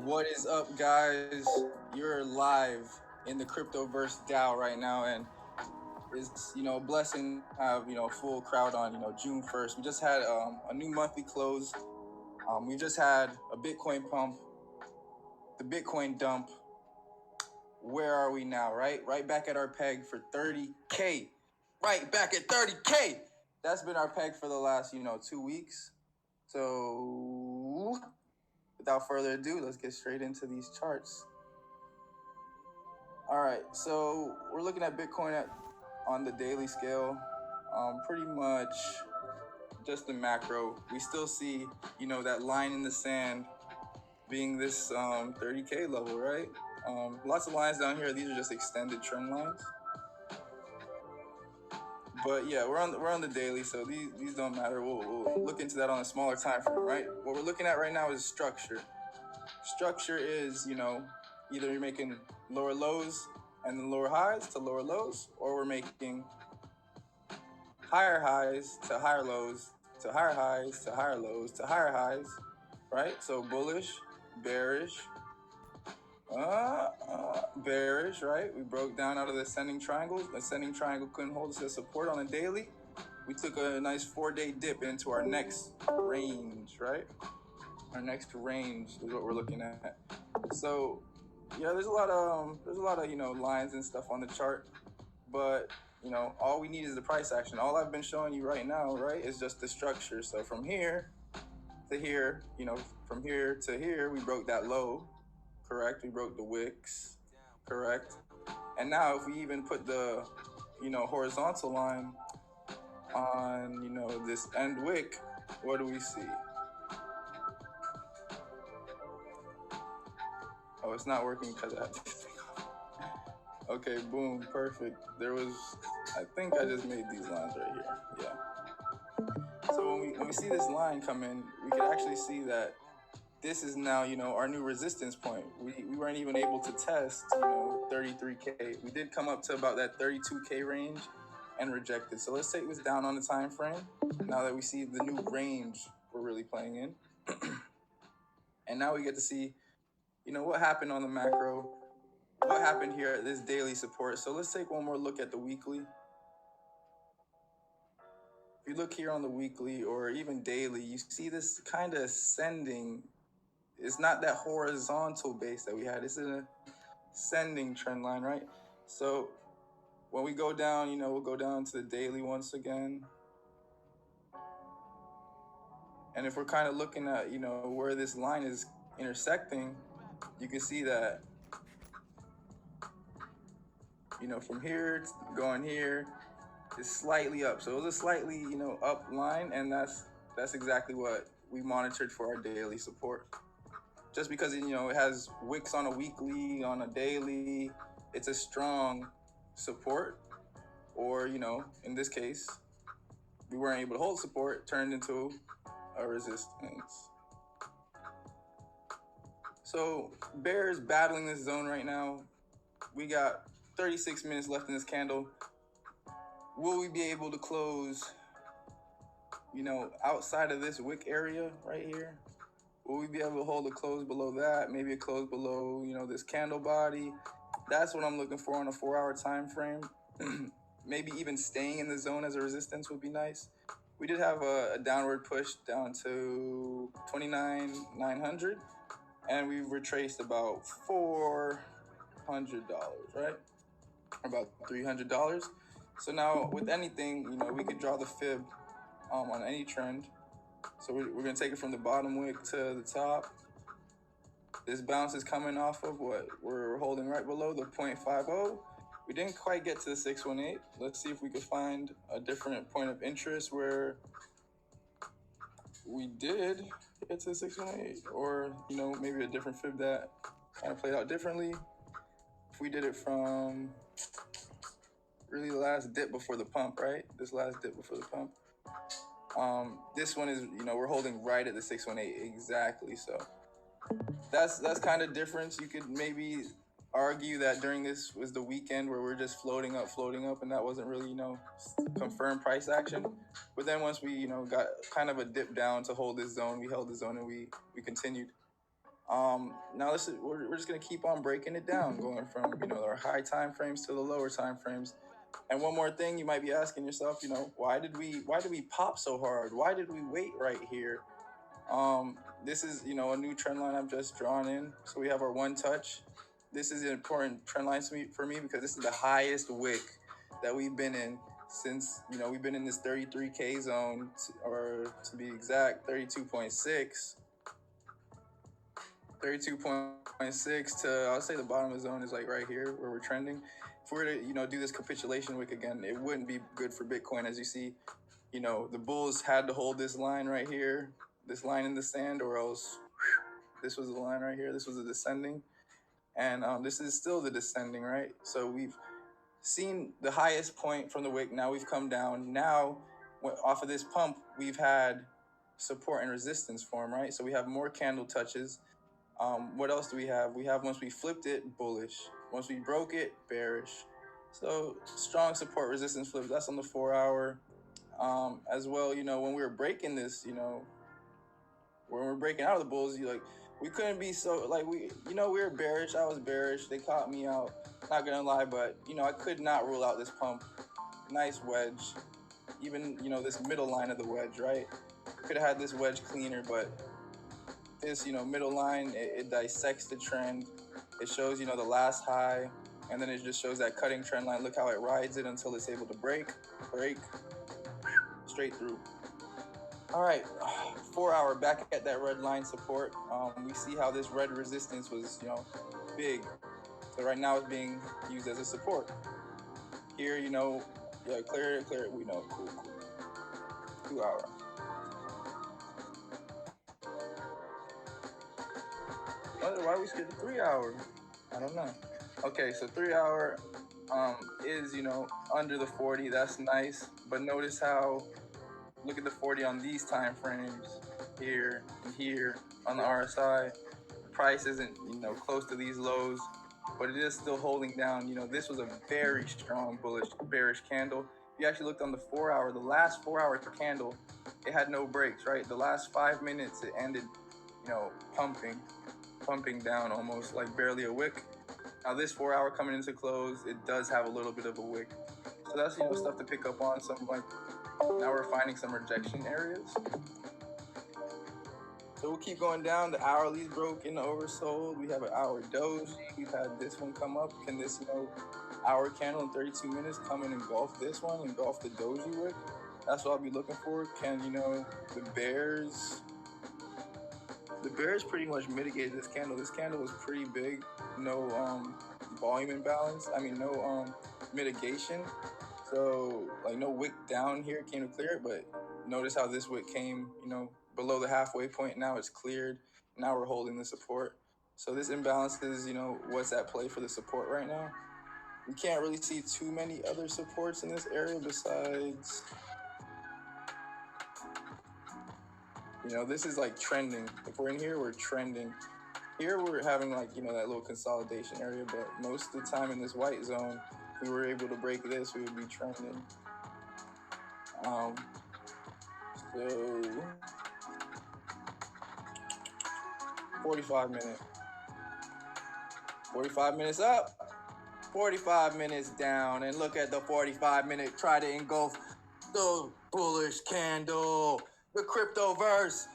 What is up, guys? You're live in the Cryptoverse DAO right now, and it's a blessing to have full crowd on June 1st. We just had a new monthly close. We just had a Bitcoin pump, the Bitcoin dump. Where are we now? Right back at our peg for 30K. Right back at 30K. That's been our peg for the last 2 weeks. So without further ado, let's get straight into these charts. All right, so we're looking at Bitcoin on the daily scale. Pretty much just the macro. We still see, that line in the sand being this 30K level, right? Lots of lines down here. These are just extended trend lines. But yeah, we're on the daily, so these don't matter. We'll look into that on a smaller time frame, right? What we're looking at right now is structure. Structure is, either you're making lower lows and then lower highs to lower lows, or we're making higher highs to higher lows to higher highs to higher lows to higher highs, right? So bullish, bearish, bearish, right? We broke down out of the ascending triangles. The ascending triangle couldn't hold us as support on a daily. We took a nice 4-day dip into our next range, right? Our next range is what we're looking at. So yeah, there's a lot of lines and stuff on the chart, but all we need is the price action. All I've been showing you right now, right, is just the structure. So from here to here, from here to here, we broke that low, correct? We broke the wicks, correct? And now if we even put the horizontal line on this end wick, what do we see? Oh, it's not working because I have this thing off. Okay, boom, perfect. I think I just made these lines right here. Yeah. So when we see this line come in, we can actually see that this is now, our new resistance point. We weren't even able to test, 33K. We did come up to about that 32K range and rejected. So let's take this down on the time frame. Now that we see the new range we're really playing in. And now we get to see, what happened on the macro, what happened here at this daily support. So let's take one more look at the weekly. If you look here on the weekly or even daily, you see this kind of ascending. It's not that horizontal base that we had. It's an ascending trend line, right? So when we go down, we'll go down to the daily once again. And if we're kind of looking at, where this line is intersecting, you can see that, from here going here is slightly up. So it was a slightly, up line, and that's exactly what we monitored for our daily support. Just because, it has wicks on a weekly, on a daily, it's a strong support. Or, in this case, we weren't able to hold support, turned into a resistance. So bears battling this zone right now. We got 36 minutes left in this candle. Will we be able to close, outside of this wick area right here? Will we be able to hold a close below that? Maybe a close below, this candle body? That's what I'm looking for on a 4-hour time frame. Maybe even staying in the zone as a resistance would be nice. We did have a downward push down to 29,900, and we've retraced about $400, right? About $300. So now with anything, we could draw the fib on any trend. So we're going to take it from the bottom wick to the top. This bounce is coming off of what we're holding right below the 0.50. We didn't quite get to the 618. Let's see if we could find a different point of interest where we did get to the 618, or maybe a different fib that kind of played out differently. If we did it from really the last dip before the pump, right? This last dip before the pump. This one is, we're holding right at the 618 exactly. So that's kind of difference. You could maybe argue that during this was the weekend where we're just floating up, and that wasn't really, confirmed price action. But then once we, got kind of a dip down to hold this zone, we held the zone and we continued. Now we're just gonna keep on breaking it down, going from our high time frames to the lower time frames. And one more thing, you might be asking yourself, why did we pop so hard? Why did we wait right here? This is a new trend line I've just drawn in. So we have our one touch. This is an important trend line for me because this is the highest wick that we've been in since we've been in this 33K zone, or to be exact, 32.6. 32.6 to, I'll say the bottom of the zone is like right here where we're trending. If we were to do this capitulation wick again, it wouldn't be good for Bitcoin. As you see, the bulls had to hold this line right here, this line in the sand, or else this was the line right here. This was a descending, and this is still the descending, right? So we've seen the highest point from the wick. Now we've come down. Now off of this pump, we've had support and resistance form, right? So we have more candle touches. What else do we have? We have, once we flipped it, bullish. Once we broke it, bearish. So strong support resistance flips. That's on the 4 hour. As well, when we were breaking this, when we're breaking out of the bulls, we couldn't be so, we were bearish. I was bearish. They caught me out. Not gonna lie, but I could not rule out this pump. Nice wedge. Even this middle line of the wedge, right? Could have had this wedge cleaner, but this middle line, it dissects the trend. It shows the last high, and then it just shows that cutting trend line. Look how it rides it until it's able to break straight through. All right, 4 hour, back at that red line support. We see how this red resistance was big, so right now it's being used as a support. Here clear it, we know. Cool. 2 hour. Why we skipped 3 hours? I don't know. Okay, so 3 hour is under the 40. That's nice, but notice how, look at the 40 on these time frames here and here on the RSI. The price isn't close to these lows, but it is still holding down. This was a very strong bearish candle. If you actually looked on the 4 hour, the last 4 hour candle, it had no breaks, right? The last 5 minutes it ended pumping down, almost like barely a wick. Now this 4 hour coming into close, it does have a little bit of a wick. So that's stuff to pick up on. Now we're finding some rejection areas. So we'll keep going down. The hourly's broke in the oversold. We have an hour doji. We've had this one come up. Can this hour candle in 32 minutes come and engulf this one, engulf the doji wick? That's what I'll be looking for. Can the bears pretty much mitigated this candle. This candle was pretty big. No volume imbalance. No mitigation. So no wick down here came to clear it, but notice how this wick came, below the halfway point. Now it's cleared. Now we're holding the support. So this imbalance is, what's at play for the support right now. We can't really see too many other supports in this area besides, this is like trending. If we're in here, we're trending. Here we're having that little consolidation area, but most of the time in this white zone, if we were able to break this, we would be trending. So 45 minutes up, 45 minutes down, and look at the 45 minute try to engulf the bullish candle, the Cryptoverse.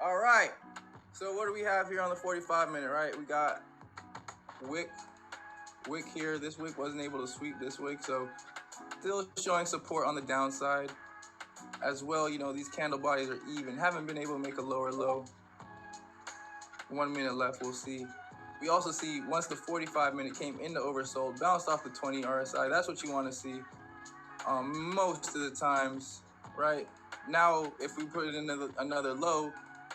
All right, so what do we have here on the 45 minute, right? We got wick here. This wick wasn't able to sweep this wick, so still showing support on the downside. As well, these candle bodies are even, haven't been able to make a lower low. 1 minute left, we'll see. We also see once the 45 minute came into oversold, bounced off the 20 RSI. That's what you want to see most of the times, right? Now, if we put it in another low,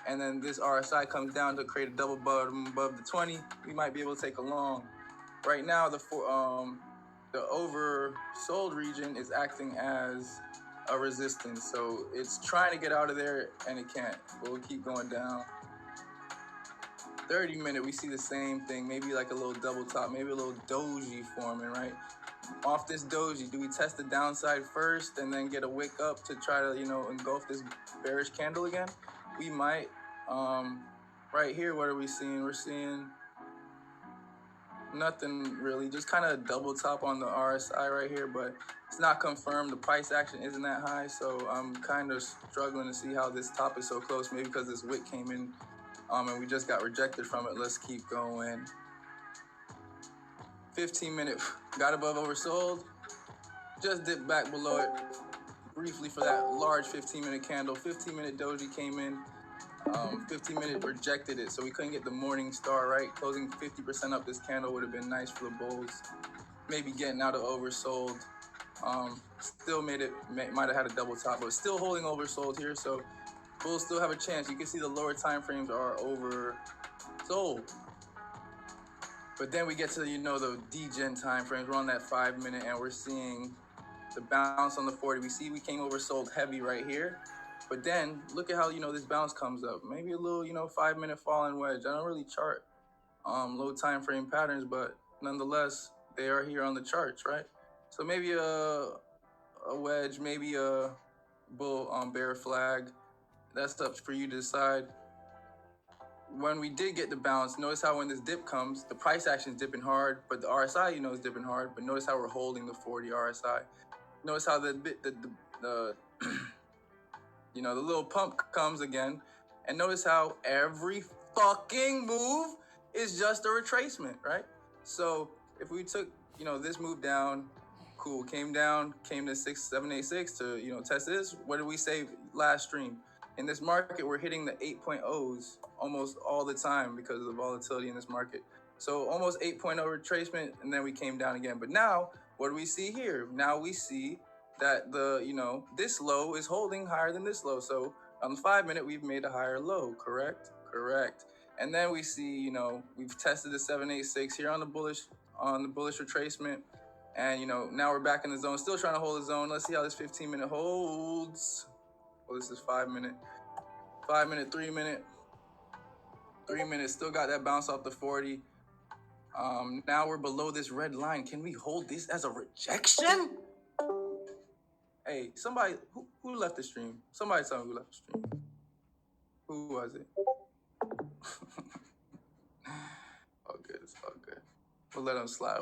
and then this RSI comes down to create a double bottom above the 20, we might be able to take a long. Right now, the oversold region is acting as a resistance, so it's trying to get out of there and it can't. We'll keep going down. 30 minute, we see the same thing, maybe like a little double top, maybe a little doji forming, right? Off this doji, do we test the downside first and then get a wick up to try to engulf this bearish candle again? We might. Right here, what are we seeing? We're seeing nothing really, just kind of a double top on the RSI right here, but it's not confirmed. The price action isn't that high, so I'm kind of struggling to see how this top is so close. Maybe because this wick came in, and we just got rejected from it. Let's keep going. 15-minute, got above oversold, just dipped back below it briefly for that large 15-minute candle. 15-minute doji came in. 15-minute rejected it, so we couldn't get the morning star, right? Closing 50% up this candle would have been nice for the bulls. Maybe getting out of oversold. Still might have had a double top, but still holding oversold here, so bulls still have a chance. You can see the lower time frames are oversold. But then we get to, the degen time frames. We're on that 5-minute, and we're seeing the bounce on the 40. We see we came oversold heavy right here. But then look at how, this bounce comes up. Maybe a little, 5-minute falling wedge. I don't really chart low time frame patterns, but nonetheless, they are here on the charts, right? So maybe a wedge, maybe a bull bear flag. That's up for you to decide. When we did get the bounce, notice how when this dip comes, the price action is dipping hard, but the RSI, is dipping hard. But notice how we're holding the 40 RSI. Notice how the the little pump comes again, and notice how every fucking move is just a retracement, right? So if we took, this move down, cool, came down, came to 786 to, test this. What did we say last stream? In this market, we're hitting the 8.0s almost all the time because of the volatility in this market. So almost 8.0 retracement, and then we came down again. But now, what do we see here? Now we see that this low is holding higher than this low. So on the 5-minute, we've made a higher low, correct? Correct. And then we see, we've tested the 786 here on the bullish retracement. And, now we're back in the zone, still trying to hold the zone. Let's see how this 15-minute holds. Well, this is 5-minute, 5-minute, 3-minute, 3-minute, still got that bounce off the 40. Now we're below this red line. Can we hold this as a rejection? Hey, somebody, who left the stream? Somebody tell me who left the stream. Who was it? All good, it's all good. We'll let them slide,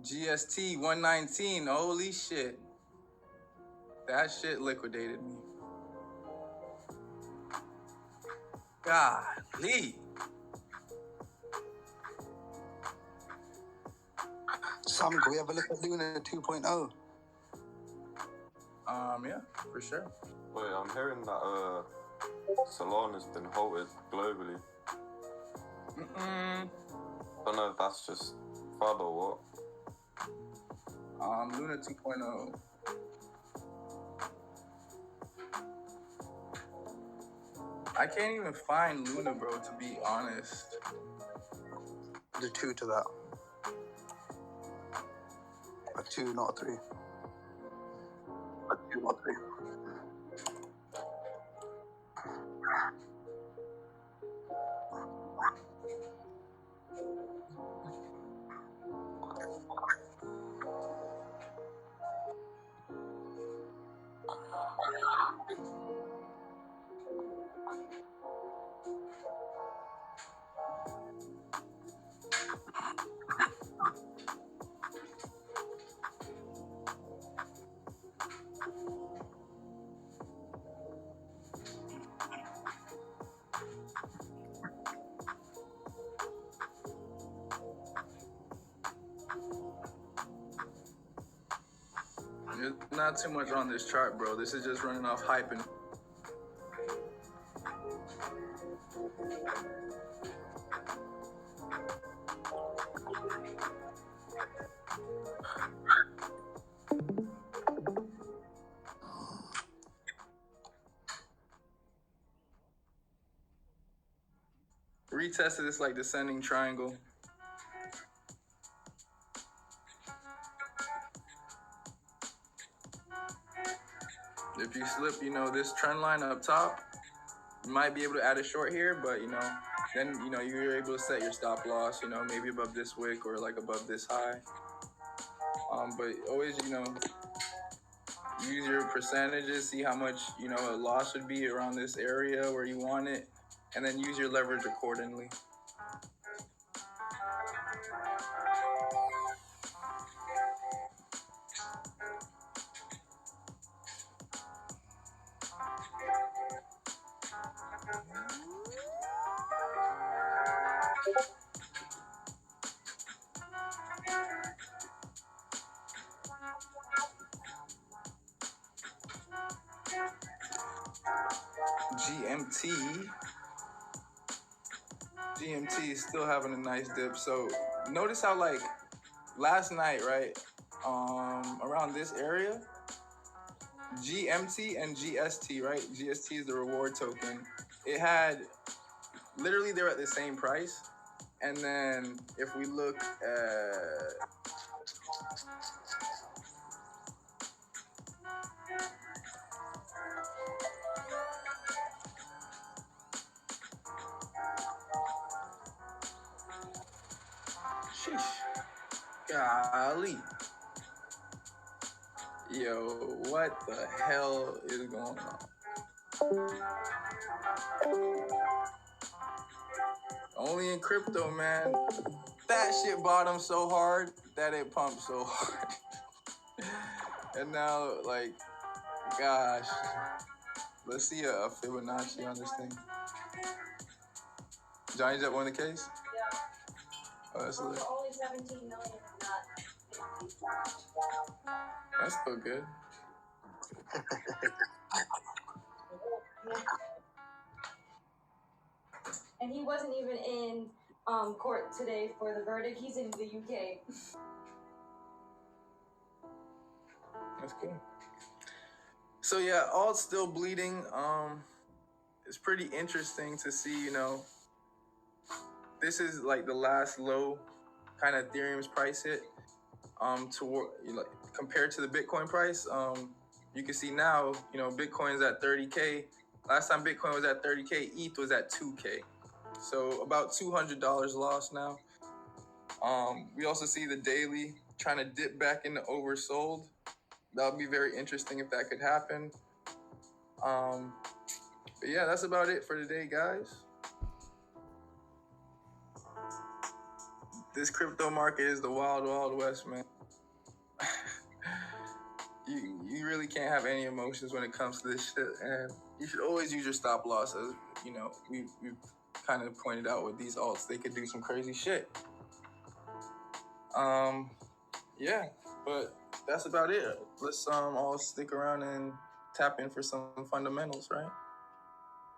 GST 119, holy shit. That shit liquidated me. Golly. Sam, can we have a look at Luna 2.0? Yeah, for sure. Wait, I'm hearing that Solana's been halted globally. Don't know if that's just FUD or what. Luna 2.0. I can't even find Luna, bro, to be honest. The 2 to that. A 2, not a 3. A 2, not 3. There's not too much on this chart, bro. This is just running off hype and retested this like descending triangle. If you slip, this trend line up top, you might be able to add a short here, but then you're able to set your stop loss, maybe above this wick or like above this high. But always, use your percentages, see how much, you know, a loss would be around this area where you want it, and then use your leverage accordingly. GMT is still having a nice dip. So notice how, like, last night, right, around this area, GMT and GST, right? GST is the reward token. It had, literally, they're at the same price. And then if we look at, sheesh, golly. Yo, what the hell is going on? Only in crypto, man. That shit bottomed so hard that it pumped so hard. And now, like, gosh. Let's see a Fibonacci on this thing. Johnny, is that one of the case? Yeah. Oh, that's Only 17 million, not 50. That's still good. And he wasn't even in court today for the verdict. He's in the UK. That's cool. So yeah, alt's still bleeding. It's pretty interesting to see, you know, this is like the last low kind of Ethereum's price hit. Toward, you know, compared to the Bitcoin price, you can see now, you know, Bitcoin's at 30K. Last time Bitcoin was at 30K, ETH was at 2K. So about $200 lost now. We also see the daily trying to dip back into oversold. That would be very interesting if that could happen. But yeah, that's about it for today, guys. This crypto market is the wild, wild west, man. You really can't have any emotions when it comes to this shit, and you should always use your stop losses. You know, we've kind of pointed out with these alts, they could do some crazy shit. Yeah, but that's about it. Let's all stick around and tap in for some fundamentals, right?